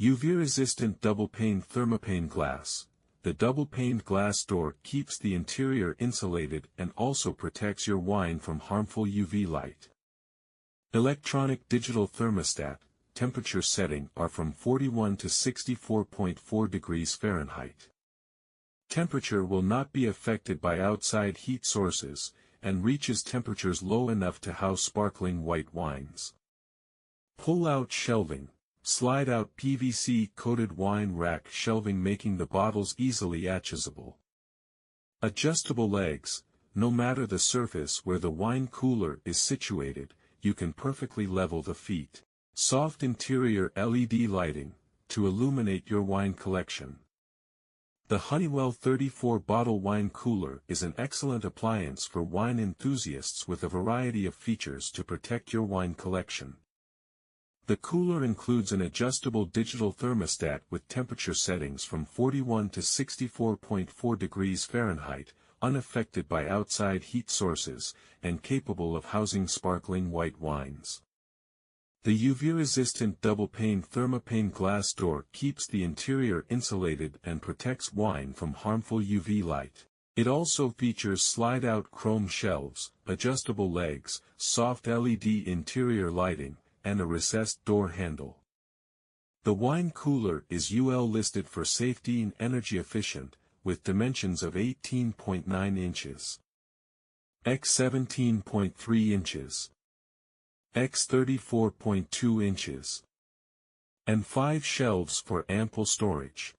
UV-resistant double-pane thermopane glass. The double-paned glass door keeps the interior insulated and also protects your wine from harmful UV light. Electronic digital thermostat. Temperature setting are from 41 to 64.4 degrees Fahrenheit. Temperature will not be affected by outside heat sources, and reaches temperatures low enough to house sparkling white wines. Pull-out shelving. Slide-out PVC-coated wine rack shelving making the bottles easily accessible. Adjustable legs. No matter the surface where the wine cooler is situated, you can perfectly level the feet. Soft interior LED lighting, to illuminate your wine collection. The Honeywell 34-bottle wine cooler is an excellent appliance for wine enthusiasts with a variety of features to protect your wine collection. The cooler includes an adjustable digital thermostat with temperature settings from 41 to 64.4 degrees Fahrenheit, unaffected by outside heat sources, and capable of housing sparkling white wines. The UV-resistant double-pane thermopane glass door keeps the interior insulated and protects wine from harmful UV light. It also features slide-out chrome shelves, adjustable legs, soft LED interior lighting, and a recessed door handle. The wine cooler is UL listed for safety and energy efficient, with dimensions of 18.9 inches, x 17.3 inches, x 34.2 inches, and 5 shelves for ample storage.